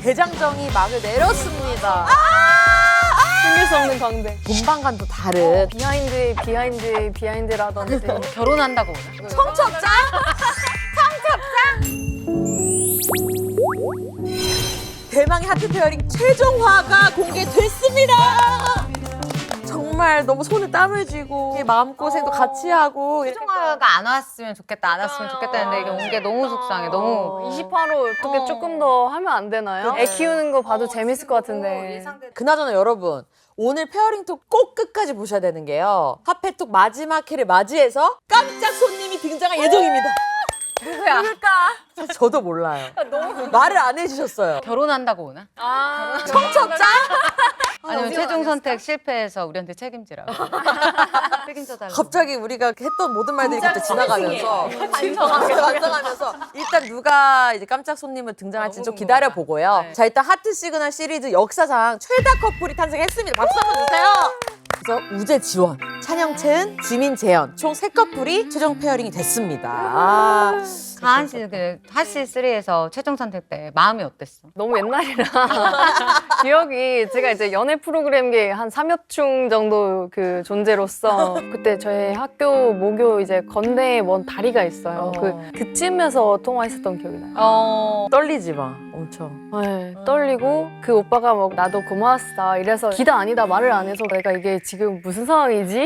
대장정이 막을 내렸습니다. 숨길 수 없는 광대. 본방과도 다른 비하인드라든지. 결혼한다고. 청첩장? 대망의 하트 페어링 최종화가 공개됐습니다. 정말 너무 손에 땀을 쥐고 마음고생도 같이 하고 최종화가 안 왔으면 좋겠다, 안 왔으면 좋겠다 했는데 이게 온 게 너무 속상해. 너무 28호 어떻게 조금 더 하면 안 되나요? 애 키우는 거 봐도 재밌을 것 같은데. 그나저나 여러분 오늘 페어링톡 꼭 끝까지 보셔야 되는 게요. 핫페톡 마지막 회를 맞이해서 깜짝 손님이 등장할 예정입니다. 누구야? 사실 저도 몰라요. 말을 안 해주셨어요. 결혼한다고 오나? 청첩장? 아니면 최종 선택 실패해서 우리한테 책임지라고. 책임져달라고. 갑자기 우리가 했던 모든 말들이 그때 지나가면서 반성하면서 일단 누가 이제 깜짝 손님을 등장할지 좀 기다려 보고요. 네. 자 일단 하트 시그널 시리즈 역사상 최다 커플이 탄생했습니다. 박수 한번 주세요. 그래서 우재 지원, 찬영 채은, 지민 재현 총 3커플이 최종 페어링이 됐습니다. 가한 씨, 그 하씨3에서 최종 선택 때 마음이 어땠어? 너무 옛날이라 기억이 제가 이제 연애 프로그램계 한 3엽충 정도 그 존재로서 그때 저희 학교 모교 이제 건대에 먼 다리가 있어요. 그쯤에서 통화했었던 기억이 나요. 떨리지 마, 엄청. 네, 떨리고 그 오빠가 막 나도 고마웠어 이래서 기다 아니다 말을 안 해서 내가 이게 지금 무슨 상황이지?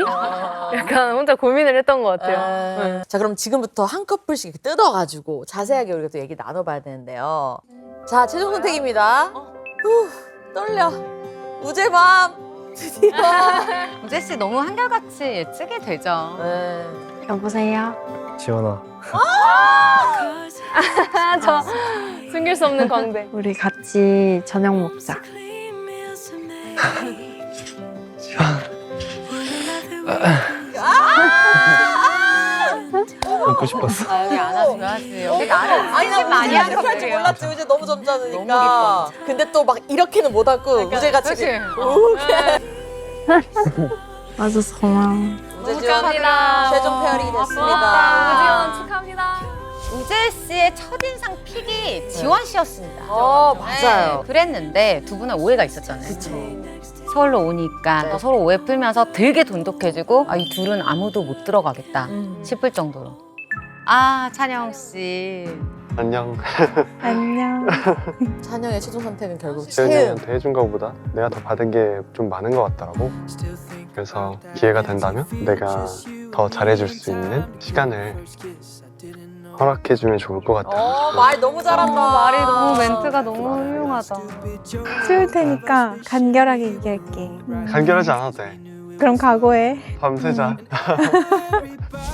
약간 혼자 고민을 했던 것 같아요. 네. 자 그럼 지금부터 한 커플씩 이렇게 뜯어가지고 자세하게 우리가 또 얘기 나눠봐야 되는데요. 자 최종 선택입니다. 후 떨려. 우재 마음 드디어. 우재 씨 너무 한결같이 예측이 되죠. 네. 여보세요? 지원아, 저 숨길 수 없는 광대. 우리 같이 저녁 먹자. 먹고 싶었어. 아, 여기 안아줘야지. 여기 나는 아니 나 많이 우재가 하는 이렇게 할 줄 커플이에요. 몰랐지. 우재 너무 점잖으니까. 너무 근데 또 막 이렇게는 못하고 우재가 그치? 지금 와줘서 고마워. 우재 지원 축하합니다. 최종 페어링이 우지원 됐습니다. 축하합니다. 우재 씨의 첫인상 픽이 지원 씨였습니다. 맞아요. 네, 그랬는데 두 분은 오해가 있었잖아요. 그쵸. 서울로 오니까 네. 또 서로 오해 풀면서 되게 돈독해지고 아, 이 둘은 아무도 못 들어가겠다 싶을 정도로. 아, 찬영 씨. 안녕. 안녕. 찬영의 최종 선택은 결국 채은. 채은이한테 해준 것보다 내가 더 받은 게 좀 많은 것 같더라고. 그래서 기회가 된다면 내가 더 잘해줄 수 있는 시간을 허락해주면 좋을 것 같아. 말 너무 잘한다. 말이 너무 멘트가 너무 훌륭하다. 치울 테니까 간결하게 얘기할게. 간결하지 않아도 돼. 그럼 각오해. 밤새자.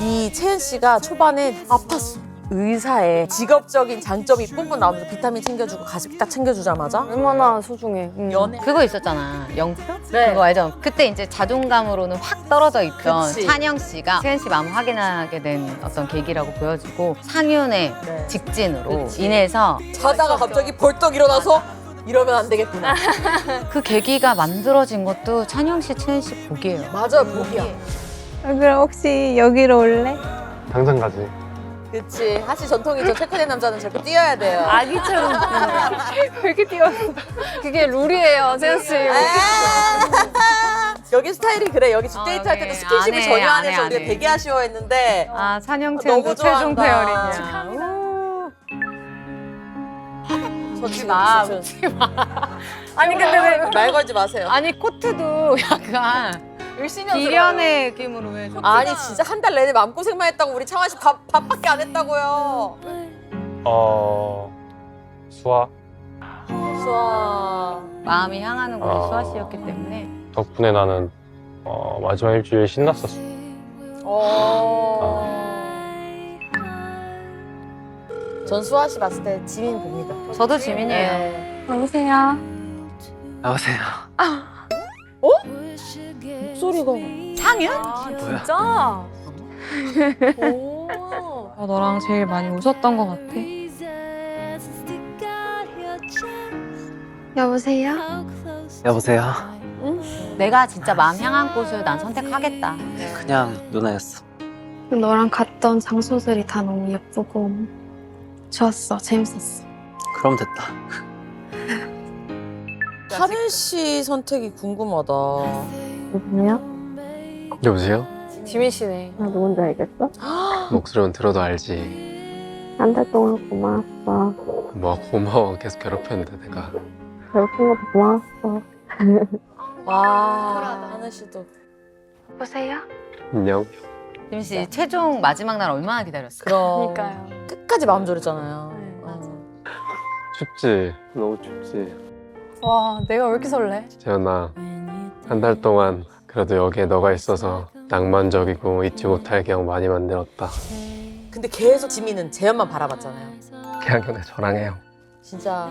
이 채은 씨가 초반에 아팠어. 의사의 직업적인 장점이 뿜뿜 나오면서 비타민 챙겨주고 가습기 딱 챙겨주자마자 얼마나 소중해. 연애. 그거 있었잖아. 영표? 네. 그거 알죠? 그때 이제 자존감으로는 확 떨어져 있던 그치. 찬영 씨가 채은 씨 마음 확인하게 된 어떤 계기라고 보여지고 상윤의 네. 직진으로 그치. 인해서 자다가 갑자기 벌떡 일어나서 이러면 안 되겠구나. 그 계기가 만들어진 것도 찬영 씨, 채은 씨 복이에요. 맞아요, 복이야. 그럼 혹시 여기로 올래? 당장 가지. 그치. 하시 전통이죠. 체크된 남자는 저렇게 뛰어야 돼요. 아기처럼. 왜 이렇게 뛰었어? 그게 룰이에요, 세연 씨. 여기 스타일이 그래. 여기 집 데이트 할 때도 여기 스킨십을 안 해, 전혀 안 안 해, 해서 안 우리가 해. 되게 아쉬워했는데 아, 찬영, 너무 채은도 최종 좋아한다. 페어링이야. 저 지금 마. 진짜 아니, 근데 왜. 말 걸지 마세요. 아니, 코트도 약간 열심히 비련의 느낌으로 왜. 아니 진짜 한 달 내내 마음고생만 했다고 우리 창환 씨 밥밖에 안 했다고요. 수아, 수아. 마음이 향하는 곳이 아. 수아 씨였기 때문에. 덕분에 나는 마지막 일주일 신났었어. 전 수아 씨 봤을 때 지민 봅니다. 저도 지민이에요. 네. 여보세요? 여보세요. 목소리가. 상윤? 아, 진짜? 오. 너랑 제일 많이 웃었던 것 같아. 여보세요? 여보세요? 내가 진짜 마음 향한 곳을 난 선택하겠다. 그냥 누나였어. 너랑 갔던 장소들이 다 너무 예쁘고 좋았어. 재밌었어. 그럼 됐다. 하늘 씨 선택이 궁금하다. 누구냐? 여보세요? 지민 씨네. 나 누군지 알겠어? 목소리만 들어도 알지. 한 달 동안 고마웠어. 뭐 고마워. 계속 괴롭혔는데 내가. 괴롭힌 것도 고마웠어. 와, 하늘 씨도. 보세요. 안녕. 지민 씨 최종 마지막 날 얼마나 기다렸어요? 그럼. 그러니까요. 끝까지 마음 졸였잖아요. 네, 맞아. 춥지? 너무 춥지? 와, 내가 왜 이렇게 설레? 재현아, 한 달 동안 그래도 여기에 너가 있어서 낭만적이고 잊지 못할 기억 많이 만들었다. 근데 계속 지민은 재현만 바라봤잖아요. 그냥 저랑 해요. 진짜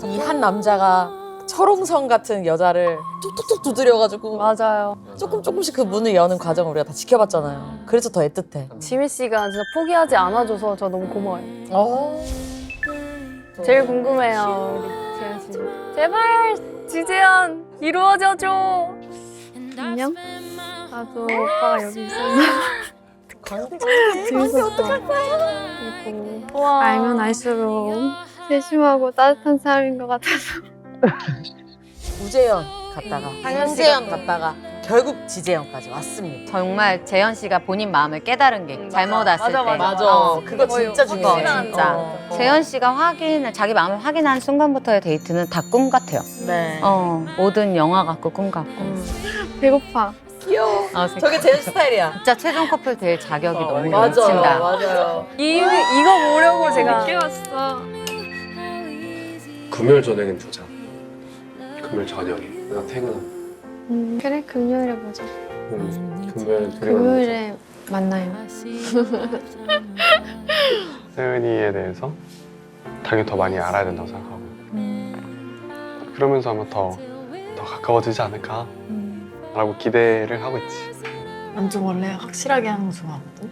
이 한 남자가 철옹성 같은 여자를 툭툭툭 두드려가지고 맞아요. 조금씩 그 문을 여는 과정을 우리가 다 지켜봤잖아요. 그래서 더 애틋해. 지민 씨가 진짜 포기하지 않아줘서 저 너무 고마워요. 어. 제일 궁금해요, 우리 재현 씨. 제발 지재현 이루어져줘. 안녕? 나도 오빠가 여기 있어서 재밌었어. 그리고 와. 알면 알수록 세심하고 따뜻한 사람인 것 같아서. 우재현 갔다가 한재현 갔다가 결국 지재현까지 왔습니다. 정말 재현 씨가 본인 마음을 깨달은 게 잘못 왔을 맞아, 때. 맞아. 그거 진짜 그거 중요해. 진짜. 재현 씨가 자기 마음을 확인한 순간부터의 데이트는 다 꿈 같아요. 네. 모든 영화 같고 꿈 같고. 배고파. 귀여워. 아, 저게 재현 스타일이야. 진짜 최종 커플 될 자격이 너무 맞아, 넘친다. 맞아요. 이거 보려고 제가 늦게 왔어. 금요일 저녁엔 두자. 금요일 저녁에 내가 퇴근하면. 그래, 금요일에 보자. 금요일 금요일에 만나요. 세은이에 대해서 당연히 더 많이 알아야 된다고 생각하고 그러면서 아마 더 가까워지지 않을까 라고 기대를 하고 있지. 완전 원래 확실하게 하는 거 좋아하거든.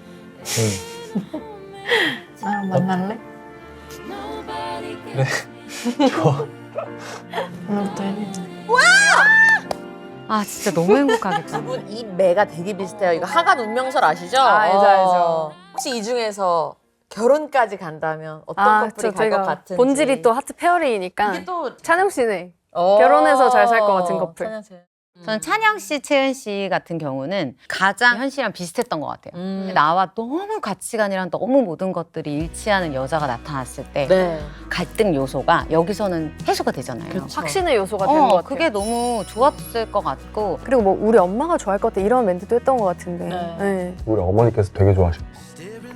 나랑 만날래? 그래. 좋아. 오늘부터 해보자. 아 진짜 너무 행복하겠다. 두 분 이 매가 되게 비슷해요. 이거 하간 운명설 아시죠? 알죠, 알죠. 혹시 이 중에서 결혼까지 간다면 어떤 커플이 갈 것 같은지. 본질이 또 하트 페어링이니까 이게 또 찬영 씨네. 결혼해서 잘살것 같은 커플. 찬영 씨. 저는 찬영 씨, 채은 씨 같은 경우는 가장 현실이랑 비슷했던 것 같아요. 음. 나와 너무 가치관이랑 너무 모든 것들이 일치하는 여자가 나타났을 때 네. 갈등 요소가 여기서는 해소가 되잖아요. 그쵸. 확신의 요소가 된 것 같아요. 그게 너무 좋았을 것 같고 그리고 뭐 우리 엄마가 좋아할 것 같아 이런 멘트도 했던 것 같은데. 네. 네. 우리 어머니께서 되게 좋아하셨어.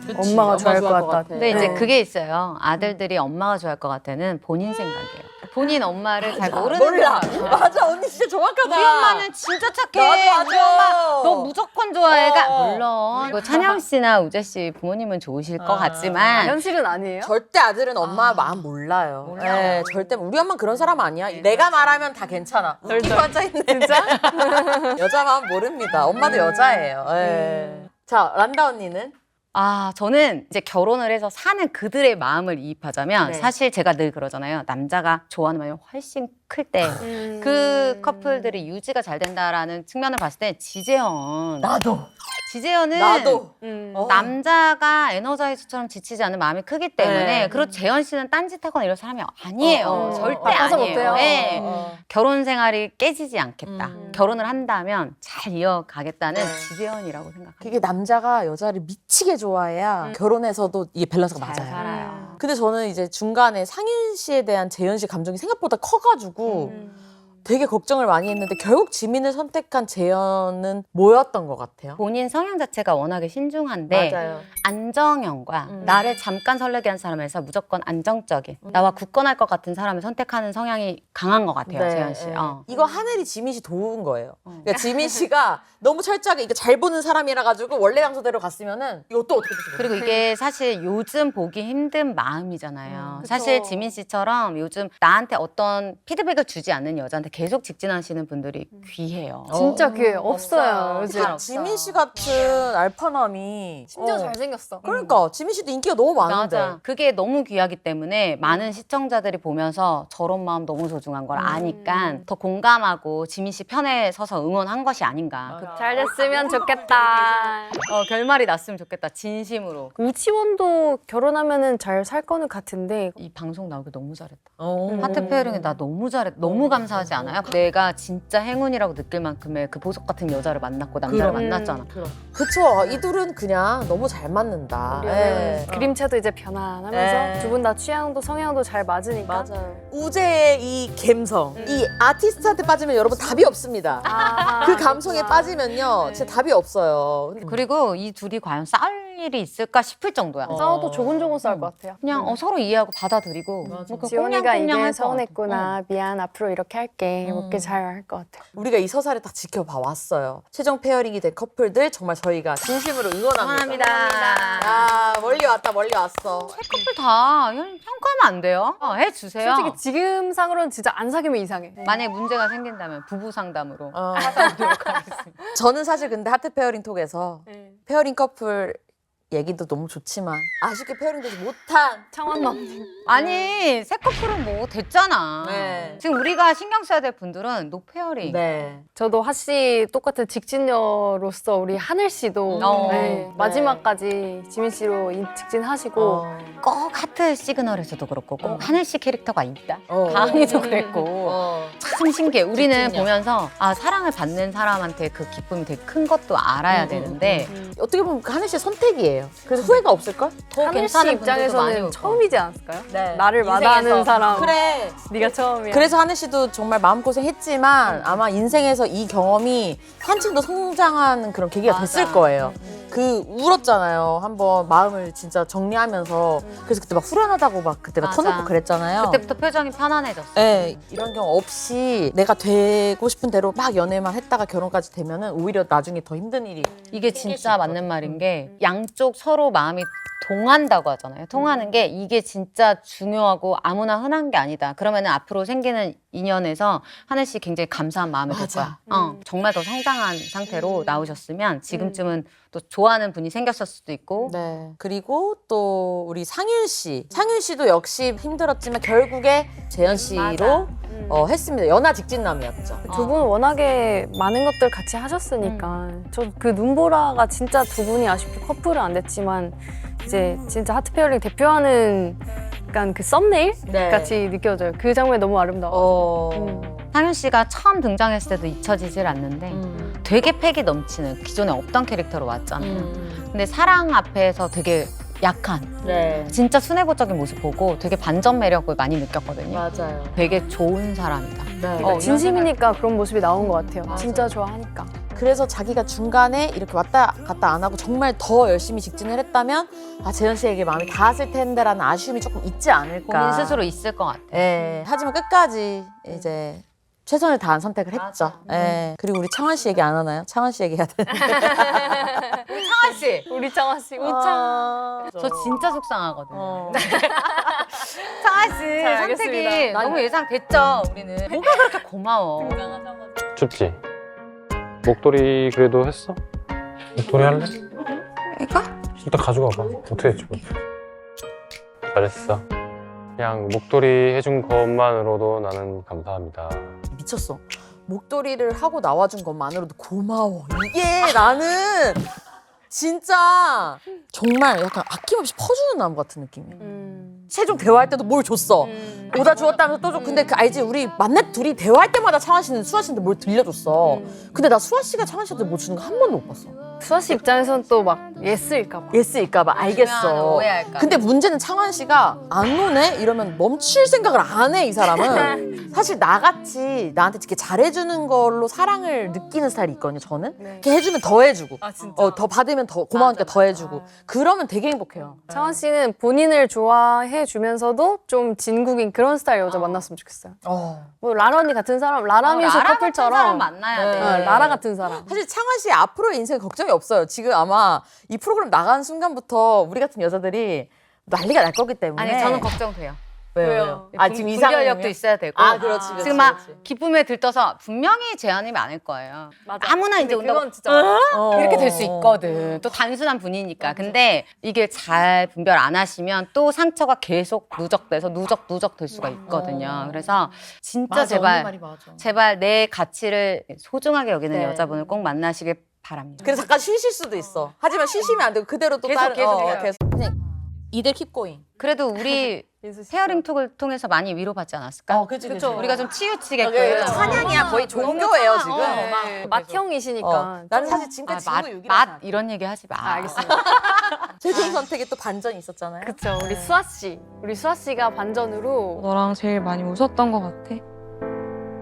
그치, 엄마가 좋아할 것 같다. 근데 이제 네. 그게 있어요. 아들들이 엄마가 좋아할 것 같아는 본인 생각이에요. 본인 엄마를 잘 모르는 몰라. 거예요. 맞아, 언니 진짜 정확하다. 우리 엄마는 진짜 착해. 나도 우리 엄마 맞아. 너 무조건 좋아해가 어. 물론 뭐 찬영 씨나 우재 씨 부모님은 좋으실 것 같지만 현실은 아니에요? 절대 아들은 엄마 마음 몰라요. 네, 절대 우리 엄마 그런 사람 아니야. 내가 말하면 다 괜찮아. 웃기고 앉아있네. 진짜? 여자 마음 모릅니다. 엄마도 여자예요. 네. 자, 란다 언니는? 저는 이제 결혼을 해서 사는 그들의 마음을 이입하자면 네. 사실 제가 늘 그러잖아요. 남자가 좋아하는 마음이 훨씬 클 때 그 커플들이 유지가 잘 된다라는 측면을 봤을 때 지재현. 지재현은 나도. 남자가 에너자이저처럼 지치지 않는 마음이 크기 때문에 네. 그리고 재현 씨는 딴짓하거나 이럴 사람이 아니에요. 절대 바빠서 아니에요. 못해요. 네. 결혼 생활이 깨지지 않겠다. 결혼을 한다면 잘 이어가겠다는 네. 지재현이라고 생각합니다. 그게 남자가 여자를 미치게 좋아해야 결혼해서도 이게 밸런스가 잘 맞아요. 살아요. 근데 저는 이제 중간에 상윤 씨에 대한 재현 씨 감정이 생각보다 커가지고 되게 걱정을 많이 했는데 결국 지민을 선택한 재현은 뭐였던 것 같아요? 본인 성향 자체가 워낙에 신중한데 맞아요. 안정형과 나를 잠깐 설레게 한 사람에서 무조건 안정적인 나와 굳건할 것 같은 사람을 선택하는 성향이 강한 것 같아요. 재현 씨. 이거 하늘이 지민 씨 도운 거예요. 그러니까 지민 씨가 너무 철저하게 이거 잘 보는 사람이라 가지고 원래 장소대로 갔으면은 이거 또 어떻게 됐어요? 그리고 이게 사실 요즘 보기 힘든 마음이잖아요. 사실 지민 씨처럼 요즘 나한테 어떤 피드백을 주지 않는 여자한테 계속 직진하시는 분들이 귀해요. 진짜 귀해요. 없어요. 없어요. 요즘. 잘 없어요. 지민 씨 같은 알파남이 심지어 잘생겼어. 그러니까 지민 씨도 인기가 너무 많은데. 맞아. 그게 너무 귀하기 때문에 많은 시청자들이 보면서 저런 마음 너무 소중한 걸 아니까 더 공감하고 지민 씨 편에 서서 응원한 것이 아닌가. 잘 됐으면 좋겠다. 결말이 났으면 좋겠다. 진심으로. 우지원도 결혼하면은 잘 살 거는 같은데 이 방송 나오기 너무 잘했다. 어. 하트 페어링에 나 너무 잘했다. 너무 감사하지 않아? 않아요? 내가 진짜 행운이라고 느낄 만큼의 그 보석 같은 여자를 만났고 남자를 만났잖아. 그쵸. 이 둘은 그냥 너무 잘 맞는다. 예. 그림체도 이제 편안하면서 네. 두 분 다 취향도 성향도 잘 맞으니까. 맞아요. 우재의 이 감성, 이 아티스트한테 빠지면 여러분 답이 없습니다. 아, 그 감성에 빠지면요, 진짜 답이 없어요. 근데 그리고 이 둘이 과연 싸울 일이 있을까 싶을 정도야. 싸워도 조곤조곤 싸울 것 같아요. 그냥 서로 이해하고 받아들이고 뭐 그 지원이가 꽁냥꽁냥 이게 할것 같아. 서운했구나. 미안, 앞으로 이렇게 할게. 이렇게 잘 할 것 같아요. 우리가 이 서사를 딱 지켜봐 왔어요. 최종 페어링이 된 커플들 정말 저희가 진심으로 응원합니다. 아, 멀리 왔다, 멀리 왔어. 커플 다 평가하면 안 돼요. 해주세요. 솔직히 지금 상으로는 진짜 안 사귀면 이상해. 만약에 문제가 생긴다면 부부 상담으로 어. 하도록 하겠습니다. 저는 사실 근데 하트 페어링 톡에서 페어링 커플 얘기도 너무 좋지만 아쉽게 페어링되지 못한 창원맘님. 아니 새 커플은 뭐 됐잖아. 네. 지금 우리가 신경 써야 될 분들은 노 페어링. 네. 저도 하씨 똑같은 직진녀로서 우리 하늘 씨도 네. 마지막까지 지민 씨로 직진하시고 꼭 하트 시그널에서도 그렇고 꼭 하늘 씨 캐릭터가 있다. 어. 가은이도 그랬고 참 신기해. 우리는 직진이야. 보면서 아 사랑을 받는 사람한테 그 기쁨이 되게 큰 것도 알아야 되는데 어떻게 보면 그 하늘 씨의 선택이에요. 그래서 후회가 없을걸? 더 하늘 씨 괜찮은 분들도 많이 입장에서는 올 처음이지 않았을까요? 네. 나를 인생에서. 마다하는 사람. 그래. 네가 처음이야. 그래서 하늘 씨도 정말 마음고생했지만 아마 인생에서 이 경험이 한층 더 성장하는 그런 계기가 됐을 거예요. 그 울었잖아요. 한번 마음을 진짜 정리하면서. 그래서 그때 막 후련하다고 막 그때 막 맞아. 터놓고 그랬잖아요. 그때부터 표정이 편안해졌어. 네, 이런 경우 없이 내가 되고 싶은 대로 막 연애만 했다가 결혼까지 되면은 오히려 나중에 더 힘든 일이. 이게 진짜 맞는 말인 게 양쪽 서로 마음이 동한다고 하잖아요. 통하는 게 이게 진짜 중요하고 아무나 흔한 게 아니다. 그러면은 앞으로 생기는 인연에서 하늘 씨 굉장히 감사한 마음이 들 맞아. 거야. 정말 더 성장한 상태로 나오셨으면 지금쯤은 또 좋아하는 분이 생겼을 수도 있고 네. 그리고 또 우리 상윤 씨. 상윤 씨도 역시 힘들었지만 결국에 재현 씨로 했습니다. 연하 직진남이었죠. 두 분 워낙에 많은 것들 같이 하셨으니까 저 그 눈보라가 진짜 두 분이 아쉽게 커플은 안 됐지만 이제 진짜 하트 페어링 대표하는 약간 그 썸네일 네. 같이 느껴져요. 그 장면 너무 아름다워. 상윤 씨가 처음 등장했을 때도 잊혀지질 않는데 되게 패기 넘치는 기존에 없던 캐릭터로 왔잖아요. 근데 사랑 앞에서 되게 약한 네. 진짜 순애보적인 모습 보고 되게 반전 매력을 많이 느꼈거든요. 맞아요. 되게 좋은 사람이다. 네. 진심이니까 그런 모습이 나온 것 같아요. 맞아. 진짜 좋아하니까. 그래서 자기가 중간에 이렇게 왔다 갔다 안 하고 정말 더 열심히 직진을 했다면 아 재현 씨에게 마음이 닿았을 텐데라는 아쉬움이 조금 있지 않을까. 본인 스스로 있을 것 같아. 예. 하지만 끝까지 이제 최선을 다한 선택을 했죠. 예. 그리고 우리 창환 씨 얘기 안 하나요? 창환 씨 얘기해야 되는데. 창아 씨, 우리 창아 씨 아, 저 진짜 속상하거든요. 어. 창아 씨 잘 선택이 알겠습니다. 너무 예상됐죠. 우리는 뭐가 그렇게 고마워. 춥지? 목도리 그래도 했어? 목도리 할래? 이거? 일단 가져가봐. 어떻게 했지? 잘했어. 그냥 목도리 해준 것만으로도 나는 감사합니다. 미쳤어. 목도리를 하고 나와준 것만으로도 고마워. 이게 나는 진짜 정말 약간 아낌없이 퍼주는 나무 같은 느낌이야. 최종 대화할 때도 뭘 줬어. 오다 주었다면서 또 줘. 근데 그 알지? 우리 만났 둘이 대화할 때마다 창환 씨는 수아 씨한테 뭘 들려줬어. 근데 나 수아 씨가 창환 씨한테 뭐 주는 거 한 번도 못 봤어. 수아 씨 입장에서는 또 막 예스일까 봐. 예스일까봐 알겠어. 오해할까 봐. 근데 문제는 창환 씨가 안 노네? 이러면 멈출 생각을 안 해, 이 사람은. 사실 나같이 나한테 이렇게 잘해주는 걸로 사랑을 느끼는 스타일이 있거든요, 저는. 네. 이렇게 해주면 더 해주고. 진짜? 더 받으면 더 고마우니까 더 해주고. 그러면 되게 행복해요. 창원 씨는 본인을 좋아해 주면서도 좀 진국인 그런 스타일 여자 만났으면 좋겠어요. 뭐 라라 언니 같은 사람, 라라미수 라라 같은 사람 커플처럼 만나야 네. 돼. 라라 같은 사람. 사실 창환 씨의 앞으로의 인생에 걱정이 없어요. 지금 아마 이 프로그램 나간 순간부터 우리 같은 여자들이 난리가 날 거기 때문에. 아니 저는 걱정돼요. 왜요? 아, 지금 분별력도 이상형이요? 있어야 되고. 아, 그렇지, 그렇지. 지금 막 그렇지. 기쁨에 들떠서 분명히 제한이 많을 거예요. 맞아. 아무나 이제 근데 온다고 그건 진짜 이렇게 될 수 있거든. 또 단순한 분이니까. 근데 이게 잘 분별 안 하시면 또 상처가 계속 누적돼서 누적 될 수가 있거든요. 그래서 진짜 맞아, 언니 제발 말이 맞아. 제발 내 가치를 소중하게 여기는 네. 여자분을 꼭 만나시길 바랍니다. 그래서 잠깐 쉬실 수도 있어. 하지만 쉬시면 안 되고 그대로 또 계속, 다른 계속 어, 해요. 계속. 선생님, 이들 킵 고잉. 그래도 우리 페어링 톡을 통해서 많이 위로받지 않았을까? 그치, 그치. 그쵸. 우리가 좀 치우치게끔. 찬양이야, 거의 종교예요, 지금. 네. 맏형이시니까. 나는 사실 지금까지 맛, 친구 6이라 맛 이런 얘기 하지 마. 알겠습니다. 최종 선택에 또 반전이 있었잖아요. 그쵸. 우리 수아 씨. 우리 수아 씨가 반전으로 너랑 제일 많이 웃었던 것 같아.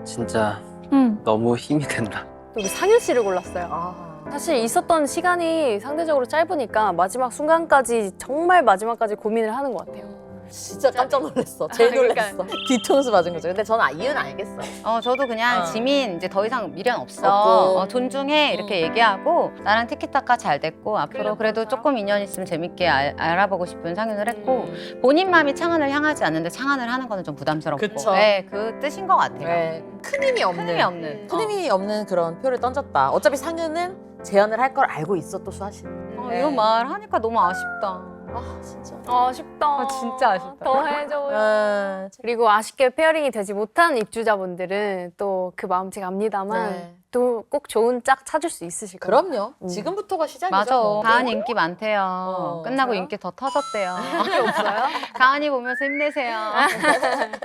진짜 응. 너무 힘이 된다. 또 우리 상윤 씨를 골랐어요. 아. 사실 있었던 시간이 상대적으로 짧으니까 마지막 순간까지 정말 마지막까지 고민을 하는 것 같아요. 진짜 깜짝 놀랐어. 제일 그러니까. 놀랐어. 뒤통수 맞은 거죠. 근데 저는 이유는 알겠어요. 저도 그냥 지민 이제 더 이상 미련 없어. 없고. 존중해 이렇게 얘기하고 나랑 티키타카 잘 됐고 앞으로 그래도 조금 인연 있으면 재밌게 알아보고 싶은 상윤을 했고 본인 마음이 창한을 향하지 않는데 창한을 하는 거는 좀 부담스럽고. 그쵸. 네, 그 뜻인 것 같아요. 네. 큰 힘이 없는. 힘이 없는. 큰 힘이 없는 그런 표를 던졌다. 어차피 상윤은 재연을 할 걸 알고 있어, 또 수아 씨. 이런 말 하니까 너무 아쉽다. 아, 진짜. 아쉽다. 진짜 아쉽다. 더 해줘요. 아, 그리고 아쉽게 페어링이 되지 못한 입주자분들은 또 그 마음 제가 압니다만 네. 또 꼭 좋은 짝 찾을 수 있으실 거예요. 그럼요. 지금부터가 시작이죠. 맞아. 뭐. 가은 인기 많대요. 끝나고 그래요? 인기 더 터졌대요. 없어요? 가은이 보면서 힘내세요.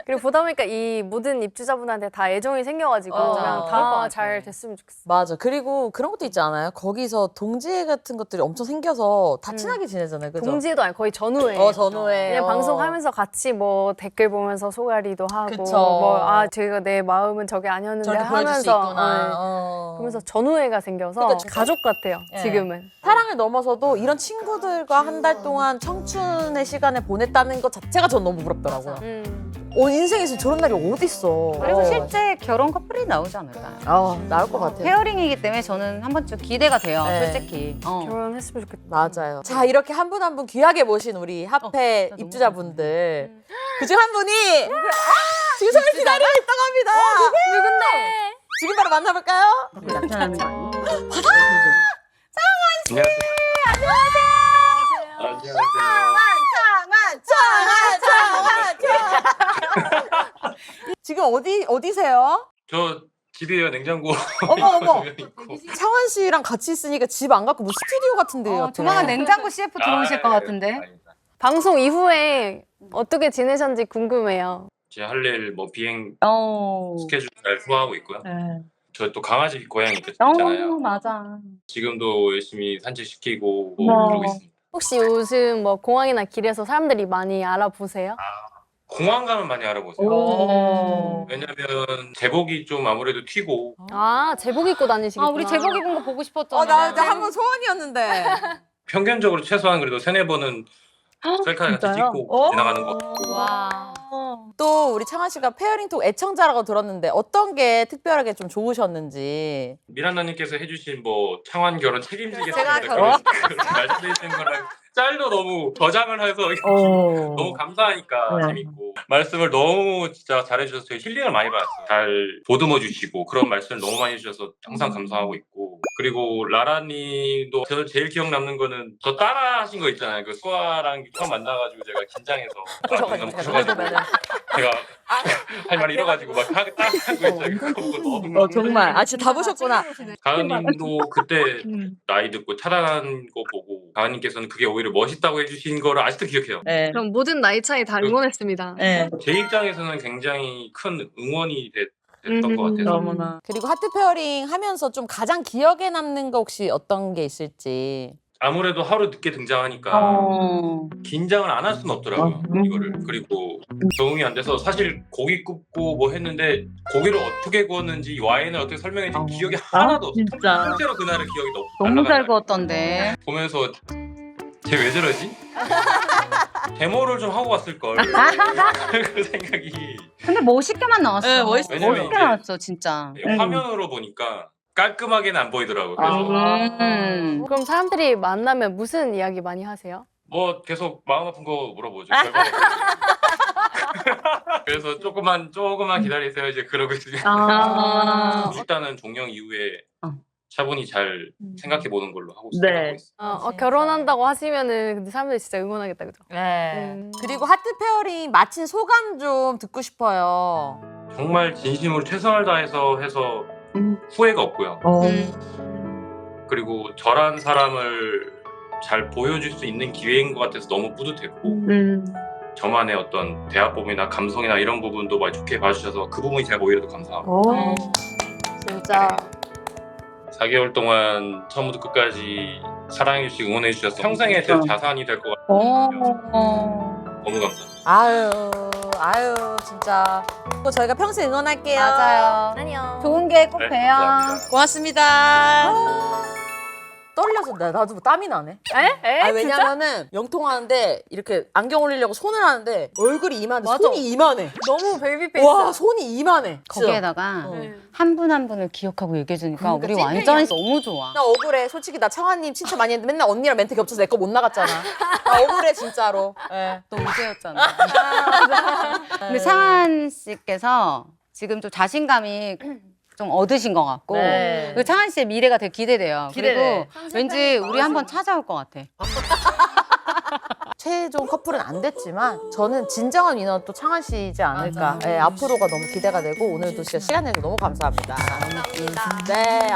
그리고 보다 보니까 이 모든 입주자분한테 다 애정이 생겨가지고 맞아. 그냥 그럴 것 다 같아. 잘 됐으면 좋겠어. 맞아. 그리고 그런 것도 있지 않아요? 거기서 동지애 같은 것들이 엄청 생겨서 다 친하게 지내잖아요. 그죠? 동지도 아니 거의 전후에. 전후에. 그냥 방송하면서 같이 뭐 댓글 보면서 소갈이도 하고 그쵸. 뭐 제가 내 마음은 저게 아니었는데 저렇게 보여줄 수 하면서 있구나. 그러면서 전후회가 생겨서 그러니까 가족 같아요. 네. 지금은. 사랑을 넘어서도 이런 친구들과 한 달 동안 청춘의 시간을 보냈다는 것 자체가 전 너무 부럽더라고요. 인생에서 저런 날이 어딨어. 그리고 실제 결혼 커플이 나오지 않을까요? 나올 것 같아요. 페어링이기 때문에 저는 한 번쯤 기대가 돼요. 네. 솔직히. 결혼했으면 좋겠다. 맞아요. 자, 이렇게 한 분 한 분 귀하게 모신 우리 핫페 너무 입주자분들. 그중 한 분이 지금 서울 기다리고 있다고 합니다. 누군데? 지금 바로 만나볼까요? 나타나는 거 아니야? 지금 어디세요? 저 집이에요. 냉장고. 어머. 있고. 창환 씨랑 같이 있으니까 집 안 갖고 뭐 스튜디오 같은 데 같아. 조만간 냉장고 CF 들어오실 것 같은데. 아닙니다. 방송 이후에 어떻게 지내셨는지 궁금해요. 제 할 일 뭐 비행 어. 스케줄 잘 소화하고 있고요. 네. 저 또 강아지 고양이 있잖아요. 맞아. 지금도 열심히 산책시키고 어. 그러고 있습니다. 혹시 요즘 뭐 공항이나 길에서 사람들이 많이 알아보세요? 공항 가면 많이 알아보세요. 왜냐면 제복이 좀 아무래도 튀고 제복 입고 다니시겠구나. 우리 제복 입은 거 보고 싶었잖아. 나 한 번 소원이었는데. 평균적으로 최소한 그래도 3-4번은 셀카 같이 찍고 지나가는 거. 와. 또 우리 창환 씨가 페어링톡 애청자라고 들었는데 어떤 게 특별하게 좀 좋으셨는지. 미란다님께서 해주신 뭐 창환 결혼 책임지겠습니다. 제가 그런 말씀해주신 거랑 짤도 너무 저장을 해서 너무 감사하니까 재밌고 말씀을 너무 진짜 잘해주셔서 저희 힐링을 많이 받았어요. 잘 보듬어 주시고 그런 말씀을 너무 많이 해주셔서 항상 감사하고 있고 그리고 라라님도 저는 제일 기억 남는 거는 저 따라 하신 거 있잖아요. 그 수아랑 처음 만나가지고 제가 긴장해서 너무 부셔가지고 제가 할 말이 잃어가지고 막 따라 한 거 있잖아요. 그거 보고 너무 정말. 진짜 다 보셨구나. 가은님도 그때 나이 듣고 차단한 거 보고 가은님께서는 그게 오히려 멋있다고 해주신 거를 아직도 기억해요. 네. 그럼 모든 나이 차이 다 응원했습니다. 제 입장에서는 굉장히 큰 응원이 됐던 것 같아서 너무나. 그리고 하트 페어링 하면서 좀 가장 기억에 남는 거 혹시 어떤 게 있을지. 아무래도 하루 늦게 등장하니까 긴장을 안 할 수는 없더라고요. 이거를. 그리고 적응이 안 돼서 사실 고기 굽고 뭐 했는데 고기를 어떻게 구웠는지 와인을 어떻게 설명했는지 기억이 하나도 없어요. 진짜. 실제로 그날의 기억이 너무 잘 날아가는 구웠던데. 보면서 쟤 왜 저러지? 데모를 좀 하고 왔을 걸. 그 생각이. 근데 멋있게만 나왔어. 네, 멋있- 왜냐면 멋있게 이제 나왔어, 진짜. 화면으로 보니까 깔끔하게는 안 보이더라고요. 그래서 그럼 사람들이 만나면 무슨 이야기 많이 하세요? 뭐 계속 마음 아픈 거 물어보죠. 결과가 어떻게 그래서 조금만 기다리세요. 이제 그러고 있습니다. 일단은 종영 이후에 차분히 잘 생각해 보는 걸로 하고 네. 있습니다. 결혼한다고 하시면은 근데 사람들이 진짜 응원하겠다, 그죠? 네. 그리고 하트 페어링 마친 소감 좀 듣고 싶어요. 정말 진심으로 최선을 다해서 해서 후회가 없고요. 그리고 저란 사람을 잘 보여줄 수 있는 기회인 것 같아서 너무 뿌듯했고 음. 저만의 어떤 대화법이나 감성이나 이런 부분도 많이 좋게 봐주셔서 그 부분이 제가 오히려 더 감사하고 진짜 4개월 동안 처음부터 끝까지 사랑해주시고 응원해주셔서 평생의 제 자산이 될 것 같아요. 너무 감사합니다. 아유 진짜 또 저희가 평생 응원할게요. 맞아요. 안녕. 좋은 기회 꼭 네, 봬요. 감사합니다. 고맙습니다. 떨려서 나도 땀이 나네. 에? 아 왜냐면은 영통하는데 이렇게 안경 올리려고 손을 하는데 얼굴이 이만해, 손이 이만해. 너무 베이비 페이스. 와 손이 이만해. 거기에다가 어. 한 분 한 분을 기억하고 얘기해주니까 그러니까 우리 찐팬이야. 완전 너무 좋아. 나 억울해. 솔직히 나 창환님 칭찬 많이 했는데 맨날 언니랑 멘트 겹쳐서 내 거 못 나갔잖아. 나 억울해 진짜로. 예. 너 우재였잖아. 근데 창한 씨께서 지금 좀 자신감이 좀 얻으신 것 같고 네. 그리고 창한 씨의 미래가 되게 기대돼요. 기대돼. 그리고 왠지 우리 한번 찾아올 것 같아. 최종 커플은 안 됐지만 저는 진정한 인원 또 창한 씨이지 않을까. 예, 앞으로가 너무 기대가 되고 오늘도 진짜 시간 내서 너무 감사합니다. 네,